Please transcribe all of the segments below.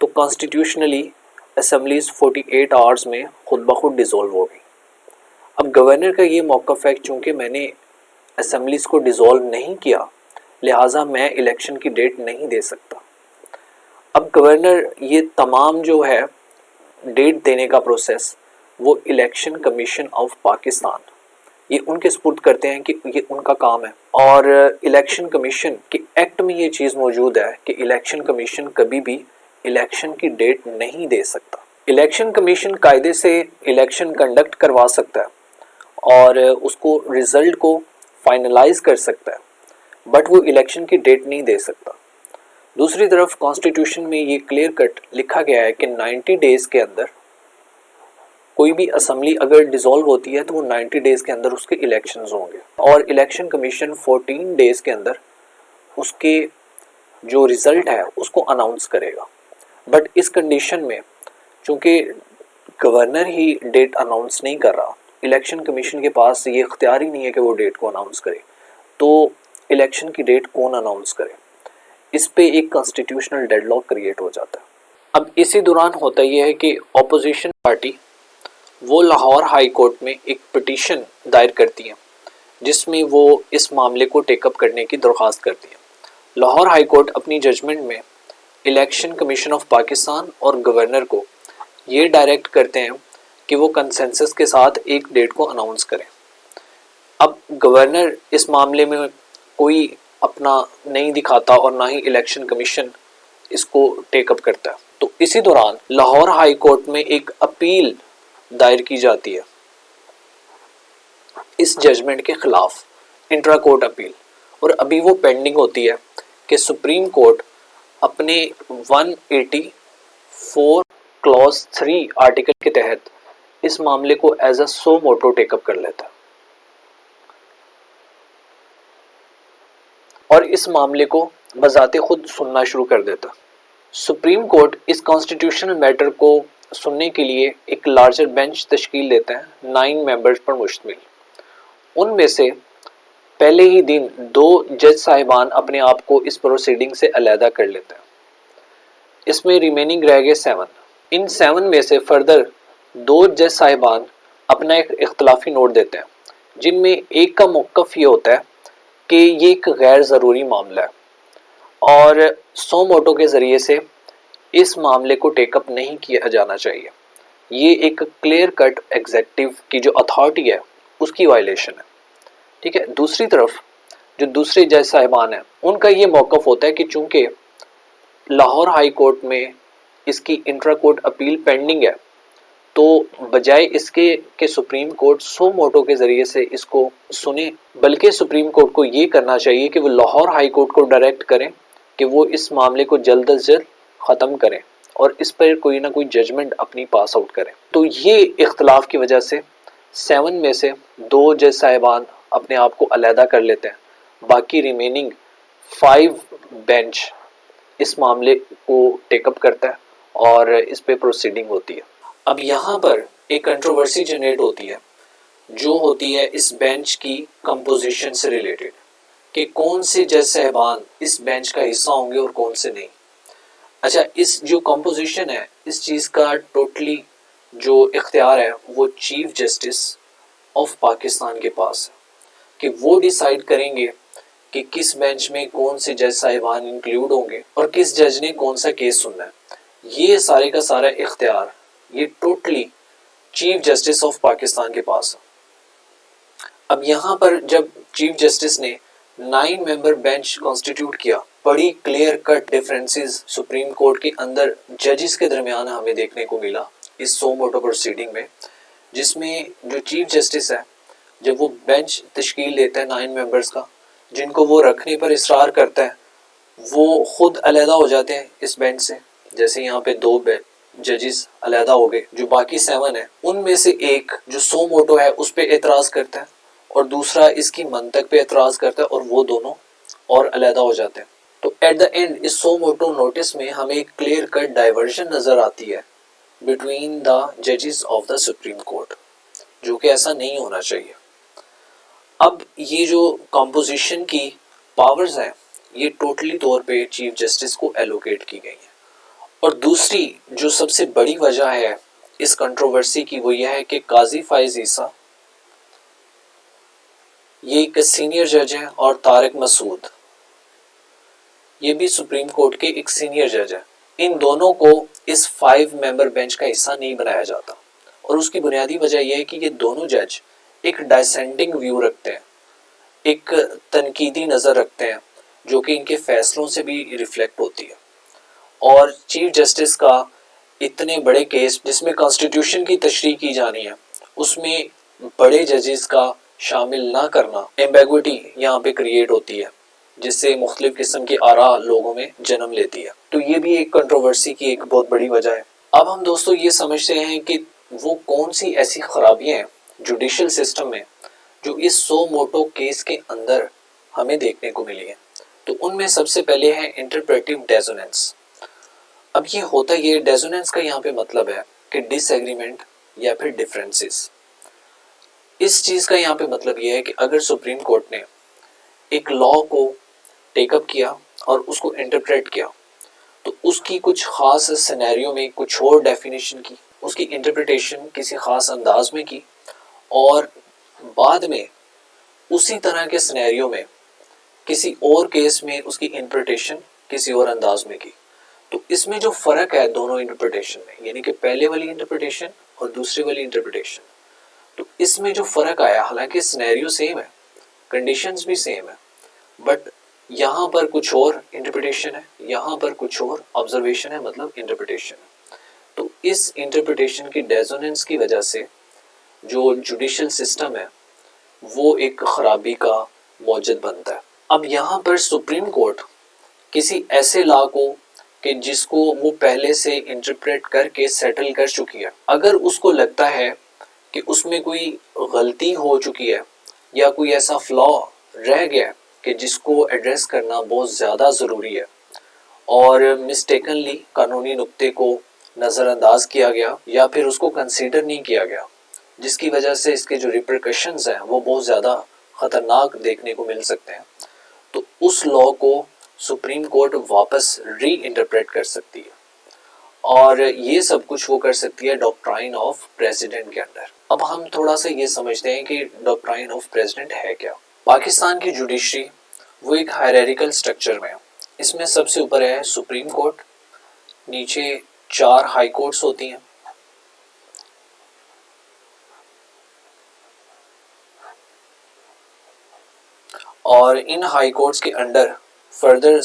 تو constitutionally assemblies 48 hours میں خود بخود ڈیزولو ہو گئی. اب گورنر کا یہ موقف ہے چونکہ میں نے اسمبلیز کو ڈیزولو نہیں کیا لہٰذا میں الیکشن کی ڈیٹ نہیں دے سکتا. اب گورنر یہ تمام جو ہے ڈیٹ دینے کا پروسیس وہ الیکشن کمیشن آف پاکستان یہ ان کے سپرد کرتے ہیں کہ یہ ان کا کام ہے. اور الیکشن کمیشن کے ایکٹ میں یہ چیز موجود ہے کہ الیکشن کمیشن کبھی بھی الیکشن کی ڈیٹ نہیں دے سکتا. الیکشن کمیشن قاعدے سے الیکشن کنڈکٹ کروا سکتا ہے اور اس کو رزلٹ کو فائنلائز کر سکتا ہے بٹ وہ الیکشن کی ڈیٹ نہیں دے سکتا. دوسری طرف کانسٹیٹیوشن میں یہ کلیئر کٹ لکھا گیا ہے کہ 90 ڈیز کے اندر کوئی بھی اسمبلی اگر ڈیزولو ہوتی ہے تو وہ 90 ڈیز کے اندر اس کے الیکشنز ہوں گے اور الیکشن کمیشن 14 ڈیز کے اندر اس کے جو رزلٹ ہے اس کو اناؤنس کرے گا. بٹ اس کنڈیشن میں چونکہ گورنر ہی ڈیٹ اناؤنس نہیں کر رہا الیکشن کمیشن کے پاس یہ اختیار ہی نہیں ہے کہ وہ ڈیٹ کو اناؤنس کرے تو الیکشن کی ڈیٹ کون اناؤنس کرے. اس پہ ایک کانسٹیٹیوشنل ڈیڈ لاک کریٹ ہو جاتا ہے. اب اسی دوران ہوتا یہ ہے کہ اپوزیشن پارٹی وہ لاہور ہائی کورٹ میں ایک پٹیشن دائر کرتی ہیں جس میں وہ اس معاملے کو ٹیک اپ کرنے کی درخواست کرتی ہیں. لاہور ہائی کورٹ اپنی ججمنٹ میں الیکشن کمیشن آف پاکستان اور گورنر کو یہ ڈائریکٹ کرتے ہیں کہ وہ کنسنسس کے ساتھ ایک ڈیٹ کو اناؤنس کریں. اب گورنر اس معاملے میں کوئی اپنا نہیں دکھاتا اور نہ ہی الیکشن کمیشن اس کو ٹیک اپ کرتا ہے. تو اسی دوران لاہور ہائی کورٹ میں ایک اپیل دائر کی جاتی ہے اس ججمنٹ کے خلاف، انٹرا کورٹ اپیل، اور ابھی وہ پینڈنگ ہوتی ہے کہ سپریم کورٹ اپنے 184 کلوز 3 آرٹیکل کے تحت اس معاملے کو ایز اے سو موٹو ٹیک اپ کر لیتا ہے اور اس معاملے کو بذات خود سننا شروع کر دیتا. سپریم کورٹ اس کانسٹیٹیوشنل میٹر کو سننے کے لیے ایک لارجر بینچ تشکیل دیتا ہے 9 ممبرز پر مشتمل. ان میں سے پہلے ہی دن 2 جج صاحبان اپنے آپ کو اس پروسیڈنگ سے علیحدہ کر لیتے ہیں. اس میں ریمیننگ رہ گئے 7. ان 7 میں سے فردر 2 جج صاحبان اپنا ایک اختلافی نوٹ دیتے ہیں جن میں ایک کا موقف یہ ہوتا ہے کہ یہ ایک غیر ضروری معاملہ ہے اور سو موٹو کے ذریعے سے اس معاملے کو ٹیک اپ نہیں کیا جانا چاہیے. یہ ایک کلیئر کٹ ایگزیکٹو کی جو اتھارٹی ہے اس کی وائلیشن ہے. ٹھیک ہے. دوسری طرف جو دوسرے جج صاحبان ہیں ان کا یہ موقف ہوتا ہے کہ چونکہ لاہور ہائی کورٹ میں اس کی انٹرا کورٹ اپیل پینڈنگ ہے تو بجائے اس کے کہ سپریم کورٹ سو موٹو کے ذریعے سے اس کو سنے بلکہ سپریم کورٹ کو یہ کرنا چاہیے کہ وہ لاہور ہائی کورٹ کو ڈائریکٹ کریں کہ وہ اس معاملے کو جلد از جلد ختم کریں اور اس پر کوئی نہ کوئی ججمنٹ اپنی پاس آؤٹ کریں. تو یہ اختلاف کی وجہ سے 7 میں سے 2 جج صاحبان اپنے آپ کو علیحدہ کر لیتے ہیں. باقی ریمیننگ 5 بینچ اس معاملے کو ٹیک اپ کرتا ہے اور اس پہ پروسیڈنگ ہوتی ہے. اب یہاں پر ایک کنٹروورسی جنریٹ ہوتی ہے جو ہوتی ہے اس بینچ کی کمپوزیشن سے ریلیٹڈ کہ کون سے جج صاحبان اس بینچ کا حصہ ہوں گے اور کون سے نہیں. اچھا، اس جو کمپوزیشن ہے اس چیز کا ٹوٹلی جو اختیار ہے وہ چیف جسٹس آف پاکستان کے پاس ہے کہ وہ ڈیسائیڈ کریں گے کہ کس بینچ میں کون سے جج صاحبان انکلوڈ ہوں گے اور کس جج نے کون سا کیس سننا ہے. یہ سارے کا سارا اختیار یہ totally chief justice of Pakistan کے پاس ہے. اب یہاں پر جب چیف جسٹس نے 9 ممبر بینچ کانسٹیٹیوٹ کیا بڑی clear cut differences Supreme Court کے اندر ججز کے درمیان ہمیں دیکھنے کو ملا اس سو موٹو پروسیڈنگ میں، جس میں جو چیف جسٹس ہے جب وہ بینچ تشکیل دیتا ہے 9 ممبرز کا جن کو وہ رکھنے پر اصرار کرتا ہے وہ خود علیحدہ ہو جاتے ہیں اس بینچ سے. جیسے یہاں پہ 2 ججز علیحدہ ہو گئے، جو باقی 7 ہیں ان میں سے ایک جو سو موٹو ہے اس پہ اعتراض کرتا ہے اور دوسرا اس کی منطق پہ اعتراض کرتا ہے اور وہ دونوں اور علیحدہ ہو جاتے ہیں. تو ایٹ دا اینڈ اس سو موٹو نوٹس میں ہمیں ایک کلیئر کٹ ڈائیورژن نظر آتی ہے بٹوین دا ججز آف دا سپریم کورٹ، جو کہ ایسا نہیں ہونا چاہیے. اب یہ جو کمپوزیشن کی پاورز ہیں یہ ٹوٹلی طور پہ چیف جسٹس کو ایلوکیٹ کی گئی ہیں اور دوسری جو سب سے بڑی وجہ ہے اس کنٹروورسی کی وہ یہ ہے کہ قاضی فائز عیسیٰ یہ ایک سینئر جج ہیں اور طارق مسعود یہ بھی سپریم کورٹ کے ایک سینئر جج ہیں. ان دونوں کو اس 5 ممبر بینچ کا حصہ نہیں بنایا جاتا اور اس کی بنیادی وجہ یہ ہے کہ یہ دونوں جج ایک ڈائسینڈنگ ویو رکھتے ہیں, ایک تنقیدی نظر رکھتے ہیں جو کہ ان کے فیصلوں سے بھی ریفلیکٹ ہوتی ہے. اور چیف جسٹس کا اتنے بڑے کیس جس میں کانسٹیٹیوشن کی تشریح کی جانی ہے اس میں بڑے ججز کا شامل نہ کرنا ایمبیگوٹی یہاں پہ کریٹ ہوتی ہے جس سے مختلف قسم کی آراء لوگوں میں جنم لیتی ہے. تو یہ بھی ایک کنٹروورسی کی ایک بہت بڑی وجہ ہے. اب ہم دوستو یہ سمجھتے ہیں کہ وہ کون سی ایسی خرابیاں ہیں جوڈیشل سسٹم میں جو اس سو موٹو کیس کے اندر ہمیں دیکھنے کو ملی ہے. تو ان میں سب سے پہلے ہے انٹرپریٹیو ڈیزوننس. اب یہ ہوتا یہ ڈیزوننس کا یہاں پہ مطلب ہے کہ ڈس ایگریمنٹ یا پھر ڈفرینسز. اس چیز کا یہاں پہ مطلب یہ ہے کہ اگر سپریم کورٹ نے ایک لا کو ٹیک اپ کیا اور اس کو انٹرپریٹ کیا تو اس کی کچھ خاص سینیریو میں کچھ اور ڈیفینیشن کی, اس کی انٹرپریٹیشن کسی خاص انداز میں کی اور بعد میں اسی طرح کے سینیریو میں کسی اور کیس میں اس کی انٹرپریٹیشن کسی اور انداز میں کی. تو اس میں جو فرق ہے دونوں انٹرپریٹیشن میں یعنی کہ پہلے والی انٹرپریٹیشن اور دوسری والی انٹرپریٹیشن, تو اس میں جو فرق آیا حالانکہ سینیریو سیم ہے, کنڈیشنز بھی سیم ہے, بٹ یہاں پر کچھ اور انٹرپریٹیشن ہے, یہاں پر کچھ اور آبزرویشن ہے, مطلب انٹرپریٹیشن ہے. تو اس انٹرپریٹیشن کی ڈیزوننس کی وجہ سے جو جوڈیشل سسٹم ہے وہ ایک خرابی کا موجد بنتا ہے. اب یہاں پر سپریم کورٹ کسی ایسے لا کو کہ جس کو وہ پہلے سے انٹرپریٹ کر کے سیٹل کر چکی ہے, اگر اس کو لگتا ہے کہ اس میں کوئی غلطی ہو چکی ہے یا کوئی ایسا فلا رہ گیا کہ جس کو ایڈریس کرنا بہت زیادہ ضروری ہے اور مسٹیکنلی قانونی نقطے کو نظر انداز کیا گیا یا پھر اس کو کنسیڈر نہیں کیا گیا, جس کی وجہ سے اس کے جو ریپرکشنز ہیں وہ بہت زیادہ خطرناک دیکھنے کو مل سکتے ہیں, تو اس لا کو سپریم کورٹ واپس ری انٹرپریٹ کر سکتی ہے اور یہ سب کچھ وہ کر سکتی ہے ڈاکٹرائن آف پریزیڈنٹ کے اندر. اب ہم تھوڑا سا یہ سمجھتے ہیں کہ ڈاکٹرائن آف پریزیڈنٹ ہے کیا. پاکستان کی جوڈیشری وہ ایک ہائرارکل سٹرکچر میں ہے. اس میں سب سے اوپر ہے سپریم کورٹ, نیچے 4 ہائی کورٹس ہوتی ہیں, اور ان ہائی کورٹس کے انڈر فردر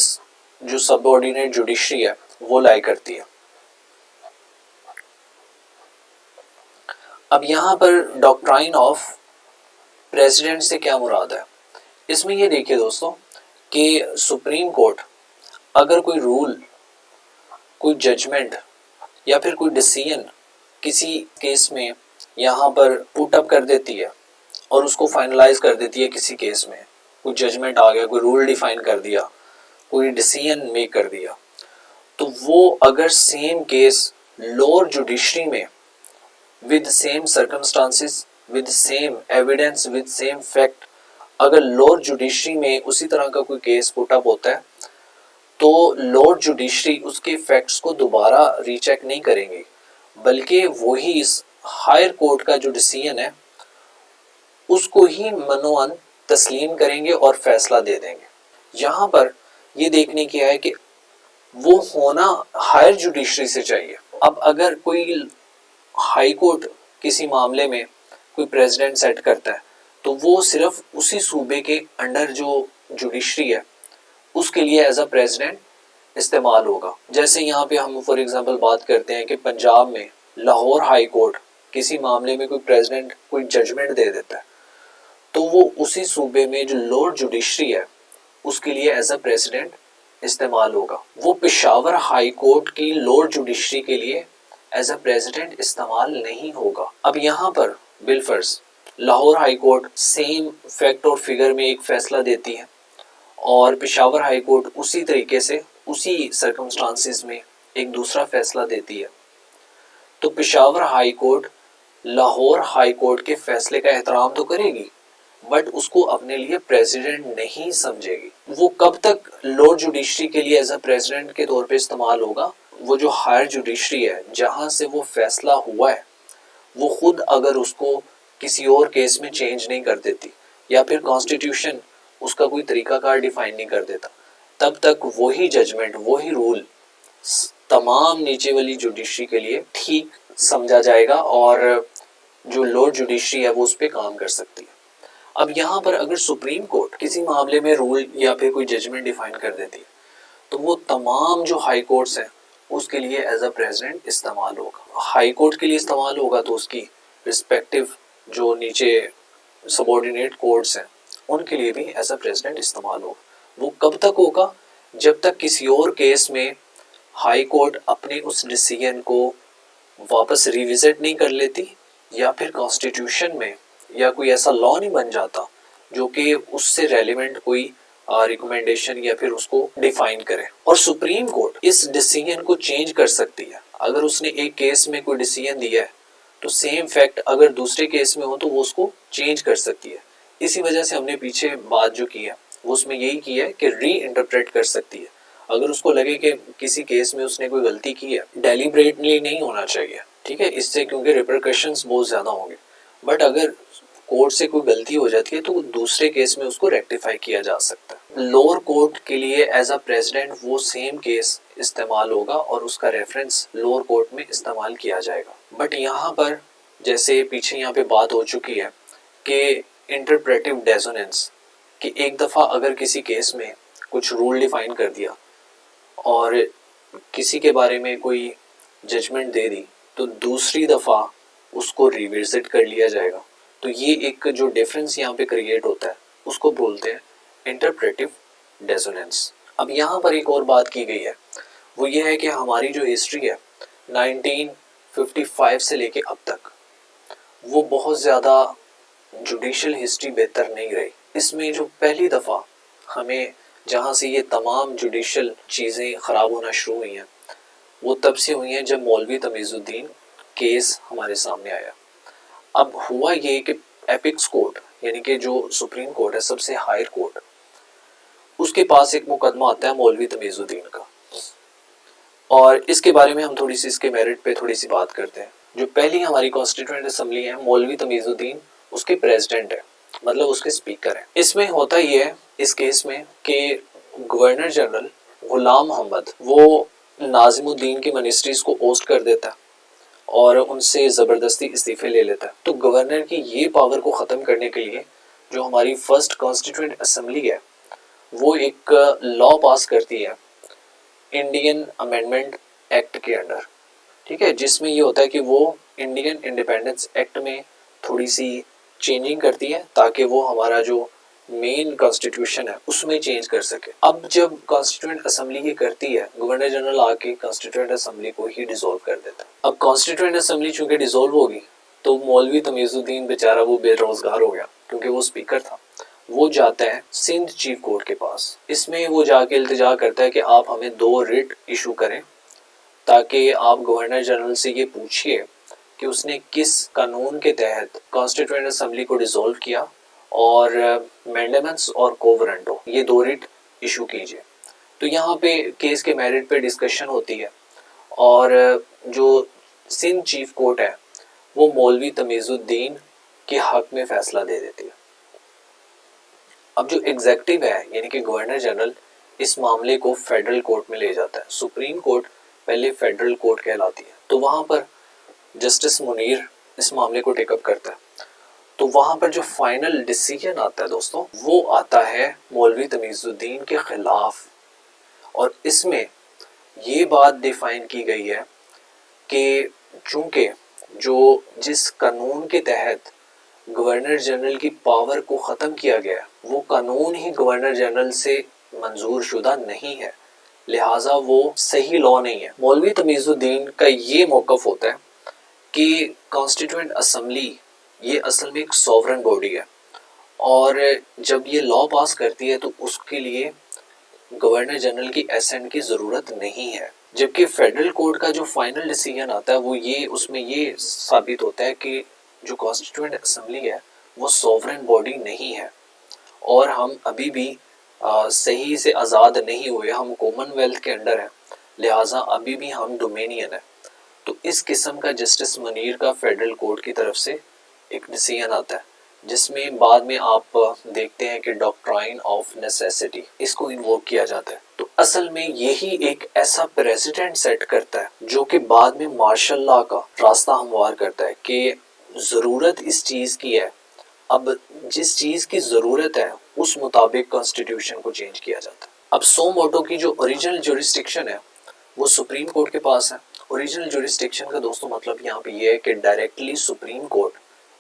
جو سب آرڈینیٹ جوڈیشری ہے وہ لائی کرتی ہے. اب یہاں پر ڈاکٹرائن آف پریزیڈنٹ سے کیا مراد ہے, اس میں یہ دیکھیے دوستو کہ سپریم کورٹ اگر کوئی رول, کوئی ججمنٹ یا پھر کوئی ڈیسیژن کسی کیس میں یہاں پر پٹ اپ کر دیتی ہے اور اس کو فائنلائز کر دیتی ہے, کسی کیس میں کوئی ججمنٹ آ گیا, کوئی رول ڈیفائن کر دیا, کوئی ڈیسیژن میک کر دیا, تو وہ اگر سیم کیس لوور جوڈیشری میں with same circumstances, with same evidence, with same fact, اگر لوور جوڈیشری میں اسی طرح کا کوئی کیس پٹ اپ ہوتا ہے تو لوور جوڈیشری اس کے فیکٹس کو دوبارہ ری چیک نہیں کریں گے, بلکہ وہی اس ہائر کورٹ کا جو ڈیسیژن ہے اس کو ہی منوان تسلیم کریں گے اور فیصلہ دے دیں گے. یہاں پر یہ دیکھنے کی ہے کہ وہ ہونا ہائر جوڈیشری سے چاہیے. اب اگر کوئی ہائی کورٹ کسی معاملے میں کوئی پریزیڈنٹ سیٹ کرتا ہے تو وہ صرف اسی صوبے کے انڈر جو جوڈیشری ہے اس کے لیے ایز اے پریزیڈنٹ استعمال ہوگا. جیسے یہاں پہ ہم فار ایگزامپل بات کرتے ہیں کہ پنجاب میں لاہور ہائی کورٹ کسی معاملے میں کوئی پریزیڈنٹ کوئی ججمنٹ دے دیتا ہے تو وہ اسی صوبے میں جو لوور جوڈیشری ہے اس کے لیے ایز اے پریزیڈنٹ استعمال ہوگا. وہ پشاور ہائی کورٹ کی لوور جوڈیشری کے لیے ایز اے پریزیڈنٹ استعمال نہیں ہوگا. اب یہاں پر بالفرض Lahore high court same fact اور فگر میں ایک فیصلہ دیتی ہے اور پشاور ہائی کورٹ اسی طریقے سے اسی سرکمسٹانسز میں ایک دوسرا فیصلہ دیتی ہے, تو Peshawar high court Lahore high court کے فیصلے کا احترام تو کرے گی بٹ اس کو اپنے لیے پریزیڈنٹ نہیں سمجھے گی. وہ کب تک لوور جوڈیشری کے لیے ایز اے پریزیڈنٹ کے طور پہ استعمال ہوگا, وہ جو ہائر جوڈیشری ہے جہاں سے وہ فیصلہ ہوا ہے وہ خود اگر اس کو کسی اور کیس میں چینج نہیں کر دیتی یا پھر کانسٹیٹیوشن اس کا کوئی طریقہ کار ڈیفائن نہیں کر دیتا، تب تک وہی ججمنٹ وہی رول تمام نیچے والی جوڈیشری کے لیے ٹھیک سمجھا جائے گا اور جو لوور جوڈیشری ہے وہ اس پہ کام کر سکتی ہے۔ اب یہاں پر اگر سپریم کورٹ کسی معاملے میں رول یا پھر کوئی ججمنٹ ڈیفائن کر دیتی ہے تو وہ تمام جو ہائی کورٹس ہیں اس کے لیے ایز اے پریزیڈنٹ استعمال ہوگا۔ ہائی کورٹ کے لیے استعمال ہوگا تو اس کی رسپیکٹو جو نیچے سبارڈینیٹ کورٹس ہیں ان کے لیے بھی ایز اے پریزیڈنٹ استعمال ہوگا۔ وہ کب تک ہوگا؟ جب تک کسی اور کیس میں ہائی کورٹ اپنے اس ڈیسیژن کو واپس ریوزٹ نہیں کر لیتی یا پھر کانسٹیٹیوشن میں یا کوئی ایسا لا نہیں بن جاتا جو کہ اس سے ریلیونٹ کوئی ریکمنڈیشن یا پھر اس کو ڈیفائن کرے۔ اور سپریم کورٹ اس ڈیسیژن کو چینج کر سکتی ہے۔ اگر اس نے ایک کیس میں کوئی ڈیسیژن دیا ہے تو سیم فیکٹ اگر دوسرے کیس میں ہو تو وہ اس کو چینج کر سکتی ہے۔ اسی وجہ سے ہم نے پیچھے بات جو کی ہے وہ اس میں یہی کی ہے کہ ری انٹرپریٹ کر سکتی ہے۔ اگر اس کو لگے کہ کسی کیس میں اس نے کوئی غلطی کی ہے، ڈیلیبریٹلی نہیں ہونا چاہیے، ٹھیک ہے، اس سے کیونکہ ریپرکشنز بہت زیادہ ہوں گے، بٹ اگر کورٹ سے کوئی غلطی ہو جاتی ہے تو دوسرے کیس میں اس کو ریکٹیفائی کیا جا سکتا ہے۔ لوور کورٹ کے لیے ایز اے پریزیڈنٹ وہ سیم کیس استعمال ہوگا اور اس کا ریفرنس لوور کورٹ میں استعمال کیا جائے گا۔ بٹ یہاں پر جیسے پیچھے یہاں پہ بات ہو چکی ہے کہ انٹرپریٹیو ڈیزوننس، کہ ایک دفعہ اگر کسی کیس میں کچھ رول ڈیفائن کر دیا اور کسی کے بارے میں کوئی ججمنٹ دے دی تو دوسری دفعہ اس کو ریوزٹ کر لیا جائے گا، تو یہ ایک جو ڈیفرنس یہاں پہ کریٹ ہوتا ہے اس کو بولتے ہیں انٹرپریٹیو ڈیزوننس۔ اب یہاں پر ایک اور بات کی گئی ہے وہ یہ ہے کہ ہماری جو ہسٹری ہے 1955 سے لے کے اب تک وہ بہت زیادہ جوڈیشل ہسٹری بہتر نہیں رہی۔ اس میں جو پہلی دفعہ ہمیں جہاں سے یہ تمام جوڈیشل چیزیں خراب ہونا شروع ہوئی ہیں وہ تب سے ہوئی ہیں جب مولوی تمیز الدین کیس ہمارے سامنے آیا۔ اب ہوا یہ کہ ایپکس کورٹ یعنی کہ جو سپریم کورٹ ہے سب سے ہائر کورٹ، اس کے پاس ایک مقدمہ آتا ہے مولوی تمیز الدین کا، اور اس کے بارے میں ہم تھوڑی سی اس کے میرٹ پہ تھوڑی سی بات کرتے ہیں۔ جو پہلی ہماری کانسٹیٹیوئنٹ اسمبلی ہے مولوی تمیز الدین اس کے پریزیڈنٹ ہے، مطلب اس کے اسپیکر ہیں۔ اس میں ہوتا یہ ہے اس کیس میں کہ گورنر جنرل غلام محمد وہ ناظم الدین کی منسٹریز کو اوسٹ کر دیتا ہے اور ان سے زبردستی استعفے لے لیتا ہے۔ تو گورنر کی یہ پاور کو ختم کرنے کے لیے جو ہماری فرسٹ کانسٹیٹیوئنٹ اسمبلی ہے وہ ایک لا پاس کرتی ہے انڈین امینڈمنٹ ایکٹ کے انڈر، ٹھیک ہے، جس میں یہ ہوتا ہے کہ وہ انڈین انڈیپینڈنس ایکٹ میں تھوڑی سی چینجنگ کرتی ہے تاکہ وہ ہمارا جو مین کانسٹیٹیوشن ہے اس میں چینج کر سکے۔ اب جب کانسٹیٹیوئنٹ اسمبلی یہ کرتی ہے گورنر جنرل آ کے کانسٹیٹیوئنٹ اسمبلی کو ہی ڈیزولو کر دیتا ہے۔ اب کانسٹیٹیوئنٹ اسمبلی چونکہ ڈیزولو ہوگی تو مولوی تمیز الدین بیچارہ وہ بے روزگار ہو گیا کیونکہ وہ اسپیکر تھا، وہ جاتا ہے سندھ چیف کورٹ کے پاس۔ اس میں وہ جا کے التجا کرتا ہے کہ آپ ہمیں 2 ریٹ ایشو کریں تاکہ آپ گورنر جنرل سے یہ پوچھئے کہ اس نے کس قانون کے تحت کانسٹیٹیوئنٹ اسمبلی کو ڈیزولو کیا اور مینڈیمنس اور کوورنٹو یہ 2 ریٹ ایشو کیجئے۔ تو یہاں پہ کیس کے میرٹ پہ ڈسکشن ہوتی ہے اور جو سندھ چیف کورٹ ہے وہ مولوی تمیز الدین کے حق میں فیصلہ دے دیتی ہے۔ اب جو ایگزیکٹو ہے یعنی کہ گورنر جنرل اس معاملے کو فیڈرل کورٹ میں لے جاتا ہے۔ سپریم کورٹ پہلے فیڈرل کورٹ کہلاتی ہے، تو وہاں پر جسٹس منیر اس معاملے کو ٹیک اپ کرتا ہے۔ تو وہاں پر جو فائنل ڈیسیژن آتا ہے دوستوں وہ آتا ہے مولوی تمیز الدین کے خلاف، اور اس میں یہ بات ڈیفائن کی گئی ہے کہ چونکہ جس قانون کے تحت گورنر جنرل کی پاور کو ختم کیا گیا وہ قانون ہی گورنر جنرل سے منظور شدہ نہیں ہے، لہٰذا وہ صحیح لا نہیں ہے۔ مولوی تمیز الدین کا یہ موقف ہوتا ہے کہ کانسٹیٹیوئنٹ اسمبلی یہ اصل میں ایک سوورن باڈی ہے اور جب یہ لا پاس کرتی ہے تو اس کے لیے گورنر جنرل کی ایسنٹ کی ضرورت نہیں ہے، جبکہ فیڈرل کورٹ کا جو فائنل ڈیسیژن آتا ہے وہ اس میں یہ ثابت ہوتا ہے کہ جو کانسٹیٹیوئنٹ اسمبلی ہے وہ سوورن باڈی نہیں ہے اور ہم ابھی بھی صحیح سے آزاد نہیں ہوئے، ہم کامن ویلتھ کے انڈر ہیں، لہٰذا ابھی بھی ہم ڈومینین ہے. تو اس قسم کا جسٹس منیر کا فیڈرل کورٹ کی طرف سے ایک ڈیسیژن آتا ہے جس میں بعد میں آپ دیکھتے ہیں کہ ڈاکٹرائن آف نیسیسٹی اس کو انووک کیا جاتا ہے. تو اصل میں یہی ایک ایسا پریزیڈنٹ سیٹ کرتا ہے جو کہ بعد میں مارشل لا کا راستہ ہموار کرتا ہے کہ ضرورت اس چیز کی ہے، اب جس چیز کی ضرورت ہے اس مطابق کانسٹیٹیوشن کو چینج کیا جاتا ہے. اب سو موٹو کی جو اوریجنل جورسڈکشن ہے وہ سپریم کورٹ کے پاس ہے. اوریجنل جورسڈکشن کا دوستوں مطلب یہاں پہ یہ ہے کہ ڈائریکٹلی سپریم کورٹ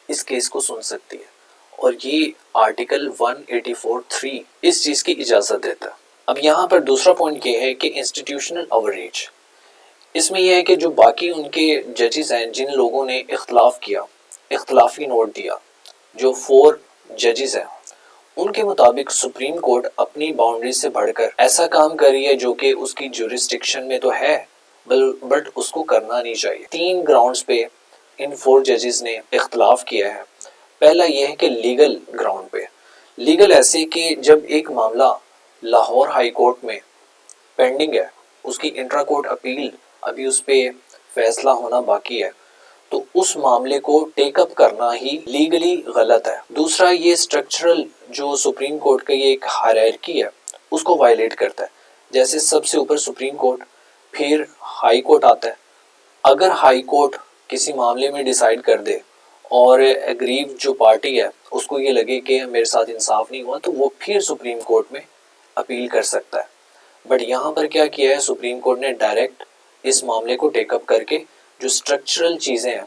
اس کیس کو سن سکتی ہے، اور یہ آرٹیکل 184(3) اس چیز کی اجازت دیتا ہے. اب یہاں پر دوسرا پوائنٹ یہ ہے کہ انسٹیٹیوشنل اوورریچ. اس میں یہ ہے کہ جو باقی ان کے ججز ہیں جن لوگوں نے اختلاف کیا، اختلافی نوٹ دیا، جو 4 ججز ہیں، ان کے مطابق سپریم کورٹ اپنی باؤنڈری سے بڑھ کر ایسا کام کر رہی ہے جو کہ اس کی جورسڈکشن میں تو ہے بٹ اس کو کرنا نہیں چاہیے. 3 گراؤنڈز پہ ان 4 ججز نے اختلاف کیا ہے. پہلا یہ ہے کہ لیگل گراؤنڈ پہ. لیگل ایسے کہ جب ایک معاملہ لاہور ہائی کورٹ میں پینڈنگ ہے، اس کی انٹرا کورٹ اپیل ابھی اس پہ فیصلہ ہونا باقی ہے، تو اس معاملے کو ٹیک اپ کرنا ہی لیگلی غلط ہے. دوسرا یہ اسٹرکچرل جو سپریم کورٹ کا یہ ایک ہائرارکی ہے اس کو وائلیٹ کرتا ہے. جیسے سب سے اوپر سپریم کورٹ، پھر ہائی کورٹ آتا ہے. اگر ہائی کورٹ کسی معاملے میں ڈیسائیڈ کر دے اور اگریو جو پارٹی ہے اس کو یہ لگے کہ میرے ساتھ انصاف نہیں ہوا، تو وہ پھر سپریم کورٹ میں اپیل کر سکتا ہے. بٹ یہاں پر کیا کیا ہے سپریم کورٹ نے ڈائریکٹ اس معاملے کو ٹیک اپ کر کے جو اسٹرکچرل چیزیں ہیں،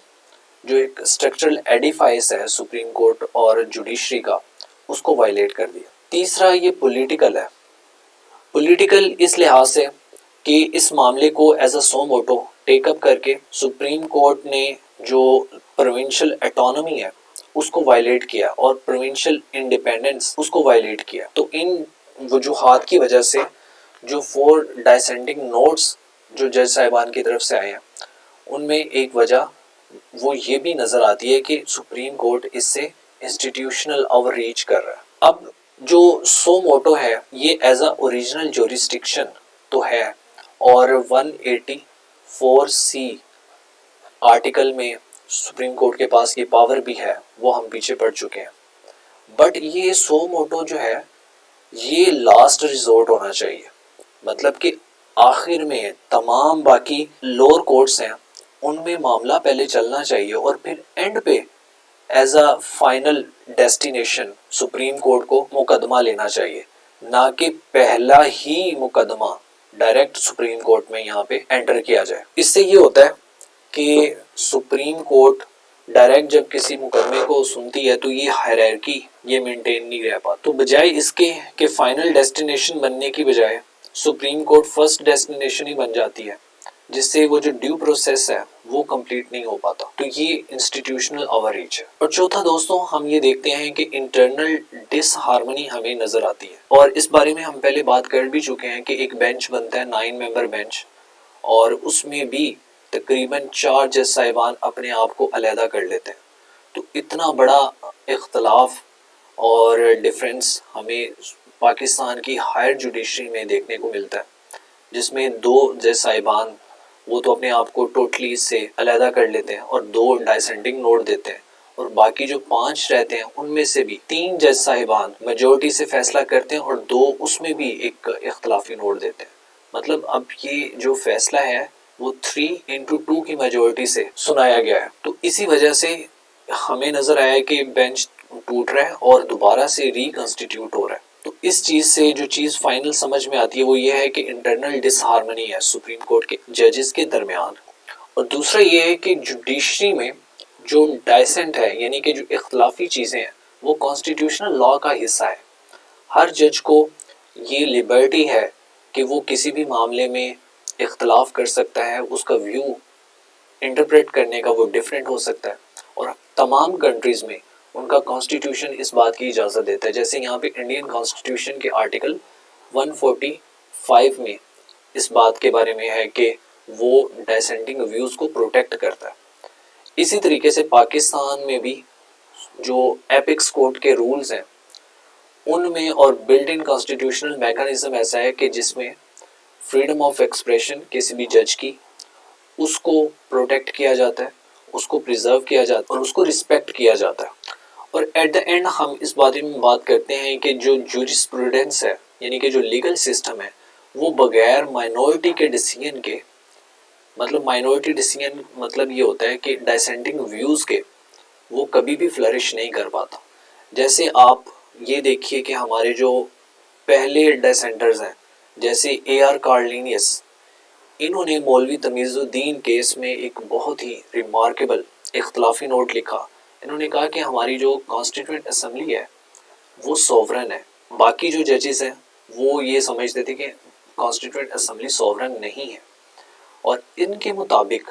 جو ایک اسٹرکچرل ایڈیفائس ہے سپریم کورٹ اور جوڈیشری کا، اس کو وائلیٹ کر دیا. تیسرا یہ پولیٹیکل ہے. پولیٹیکل اس لحاظ سے کہ اس معاملے کو ایز اے سو موٹو ٹیک اپ کر کے سپریم کورٹ نے جو پروونشل اٹانومی ہے اس کو وائلیٹ کیا اور پروونشل انڈیپینڈنس اس کو وائلیٹ کیا. تو ان وجوہات کی وجہ سے جو 4 ڈائسینڈنگ نوٹس جو جج صاحبان کی طرف سے آئے ہیں ان میں ایک وجہ وہ یہ بھی نظر آتی ہے کہ سپریم کورٹ اس سے انسٹیٹیوشنل اوور ریچ کر رہا ہے. اب جو سو موٹو ہے یہ ایز اے اوریجنل جورسڈکشن تو ہے، اور 184(c) آرٹیکل میں سپریم کورٹ کے پاس یہ پاور بھی ہے، وہ ہم پیچھے پڑ چکے ہیں. بٹ یہ سو موٹو جو ہے یہ لاسٹ ریزورٹ ہونا چاہیے. مطلب کہ آخر میں تمام باقی لوور کورٹس ہیں ان میں معاملہ پہلے چلنا چاہیے اور پھر اینڈ پہ as a final destination supreme court کو مقدمہ لینا چاہیے، نہ کہ پہلا ہی مقدمہ ڈائریکٹ سپریم کورٹ میں یہاں پہ انٹر کیا جائے. اس سے یہ ہوتا ہے کہ سپریم کورٹ ڈائریکٹ جب کسی مقدمے کو سنتی ہے تو یہ ہائرارکی یہ مینٹین نہیں رہ پاتا. تو بجائے اس کے کہ فائنل ڈیسٹینیشن بننے کی بجائے سپریم کورٹ فرسٹ ڈیسٹینیشن ہی بن جاتی ہے، جس سے وہ جو ڈیو پروسیس ہے وہ کمپلیٹ نہیں ہو پاتا. تو یہ انسٹیٹیوشنل اوور ریچ ہے. اور چوتھا دوستوں ہم یہ دیکھتے ہیں کہ انٹرنل ڈس ہارمنی ہمیں نظر آتی ہے، اور اس بارے میں ہم پہلے بات کر بھی چکے ہیں کہ ایک بینچ بنتا ہے 9 ممبر بینچ، اور اس میں بھی تقریباً 4 جج صاحبان اپنے آپ کو علیحدہ کر لیتے ہیں. تو اتنا بڑا اختلاف اور ڈفرینس ہمیں پاکستان کی ہائر جوڈیشری میں دیکھنے کو ملتا ہے، جس میں 2 جج صاحبان وہ تو اپنے آپ کو ٹوٹلی اس سے علیحدہ کر لیتے ہیں اور 2 ڈائسینڈنگ نوٹ دیتے ہیں، اور باقی جو 5 رہتے ہیں ان میں سے بھی 3 جج صاحبان میجورٹی سے فیصلہ کرتے ہیں اور 2 اس میں بھی ایک اختلافی نوٹ دیتے ہیں. مطلب اب یہ جو فیصلہ ہے وہ 3-2 کی میجورٹی سے سنایا گیا ہے. تو اسی وجہ سے ہمیں نظر آیا کہ بینچ ٹوٹ رہا ہے اور دوبارہ سے ریکنسٹیٹیوٹ ہو رہا ہے. تو اس چیز سے جو چیز فائنل سمجھ میں آتی ہے وہ یہ ہے کہ انٹرنل ڈس ہارمنی ہے سپریم کورٹ کے ججز کے درمیان. اور دوسرا یہ ہے کہ جوڈیشری میں جو ڈائسنٹ ہے یعنی کہ جو اختلافی چیزیں ہیں وہ کانسٹیٹیوشنل لا کا حصہ ہے. ہر جج کو یہ لبرٹی ہے کہ وہ کسی بھی معاملے میں اختلاف کر سکتا ہے، اس کا ویو انٹرپریٹ کرنے کا وہ ڈیفرنٹ ہو سکتا ہے، اور تمام کنٹریز میں ان کا کانسٹیٹیوشن اس بات کی اجازت دیتا ہے. جیسے یہاں پہ انڈین کانسٹیٹیوشن کے آرٹیکل 145 میں اس بات کے بارے میں ہے کہ وہ ڈائسینٹنگ ویوز کو پروٹیکٹ کرتا ہے. اسی طریقے سے پاکستان میں بھی جو ایپکس کورٹ کے رولز ہیں ان میں اور بلٹ ان کانسٹیٹیوشنل میکانزم ایسا ہے کہ جس میں فریڈم آف ایکسپریشن کسی بھی جج کی، اس کو پروٹیکٹ کیا جاتا ہے، اس کو پریزرو کیا جاتا ہے اور اس کو رسپیکٹ کیا جاتا ہے. اور ایٹ دا اینڈ ہم اس بارے میں بات کرتے ہیں کہ جو جورسپروڈنس ہے، یعنی کہ جو لیگل سسٹم ہے، وہ بغیر مائنورٹی کے ڈیسیژن کے، مطلب مائنورٹی ڈیسیژن مطلب یہ ہوتا ہے کہ ڈائسینٹنگ ویوز کے، وہ کبھی بھی فلرش نہیں کر پاتا. جیسے آپ یہ دیکھیے کہ ہمارے جو پہلے ڈائسینٹرز ہیں، جیسے اے آر کارلینیس، انہوں نے مولوی تمیز الدین کیس میں ایک بہت ہی ریمارکیبل اختلافی نوٹ لکھا. انہوں نے کہا کہ ہماری جو کانسٹیٹیوئنٹ اسمبلی ہے وہ سوورن ہے. باقی جو ججز ہیں وہ یہ سمجھتے تھے کہ کانسٹیٹیوئنٹ اسمبلی سوورن نہیں ہے، اور ان کے مطابق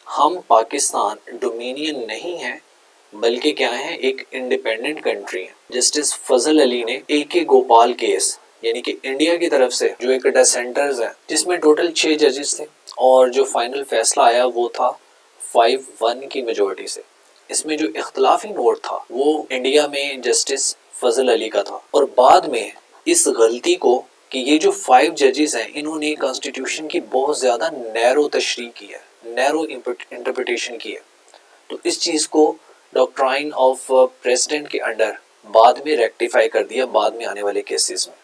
ہم پاکستان ڈومینین نہیں ہے بلکہ کیا ہے، ایک انڈیپینڈنٹ کنٹری ہے. جسٹس فضل علی نے اے کے گوپال کیس، یعنی کہ انڈیا کی طرف سے جو ایک ڈسینٹرز ہیں، جس میں ٹوٹل 6 ججز تھے، اور جو فائنل فیصلہ آیا وہ تھا 5-1 کی میجورٹی سے. اس میں جو اختلافی نوٹ تھا وہ انڈیا میں جسٹس فضل علی کا تھا. اور بعد میں اس غلطی کو کہ یہ جو 5 ججز ہیں انہوں نے کانسٹیٹیوشن کی بہت زیادہ نیرو تشریح کی ہے، نیرو انٹرپریٹیشن کی ہے. تو اس چیز کو ڈاکٹرائن آف پریسیڈنٹ کے انڈر بعد میں ریکٹیفائی کر دیا بعد میں آنے والے کیسز میں.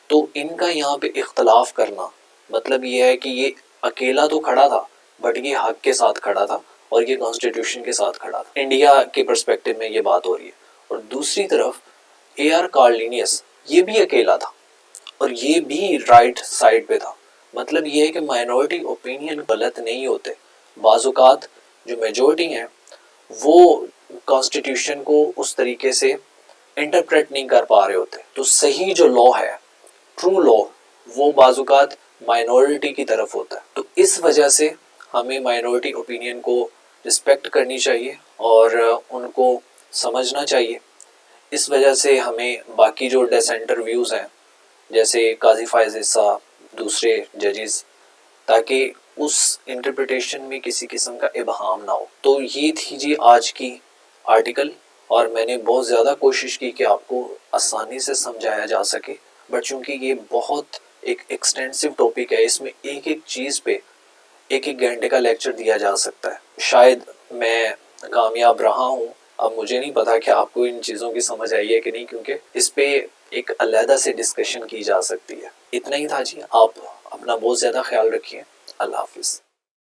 تو ان کا یہاں پہ اختلاف کرنا مطلب یہ ہے کہ یہ اکیلا تو کھڑا تھا بٹ یہ حق کے ساتھ کھڑا تھا اور یہ کانسٹیٹیوشن کے ساتھ کھڑا تھا. انڈیا کے پرسپیکٹو میں یہ بات ہو رہی ہے. اور دوسری طرف اے آر کارلینیس یہ بھی اکیلا تھا اور یہ بھی رائٹ سائڈ پہ تھا. مطلب یہ ہے کہ مائنورٹی اوپینین غلط نہیں ہوتے. بعض اوقات جو میجورٹی ہیں وہ کانسٹیٹیوشن کو اس طریقے سے انٹرپریٹ نہیں کر پا رہے ہوتے. تو صحیح جو لا ہے، ٹرو لا، وہ بعض اوقات مائنورٹی کی طرف ہوتا ہے. تو اس وجہ سے ہمیں مائنورٹی اوپینین کو رسپیکٹ کرنی چاہیے اور ان کو سمجھنا چاہیے. اس وجہ سے ہمیں باقی جو ڈیسینٹر ویوز ہیں جیسے قاضی فائز عیسیٰ، دوسرے ججز، تاکہ اس انٹرپریٹیشن میں کسی قسم کا ابہام نہ ہو. تو یہ تھی جی آج کی آرٹیکل، اور میں نے بہت زیادہ کوشش کی کہ آپ کو آسانی سے سمجھایا جا سکے، بٹ چونکہ یہ بہت ایک ایکسٹینسو ٹاپک ہے، اس میں ایک ایک چیز پہ ایک ایک گھنٹے کا لیکچر دیا جا سکتا ہے. شاید میں کامیاب رہا ہوں. اب مجھے نہیں پتا کہ آپ کو ان چیزوں کی سمجھ آئی ہے کہ نہیں، کیونکہ اس پہ ایک علیحدہ سے ڈسکشن کی جا سکتی ہے. اتنا ہی تھا جی. آپ اپنا بہت زیادہ خیال رکھیے. اللہ حافظ.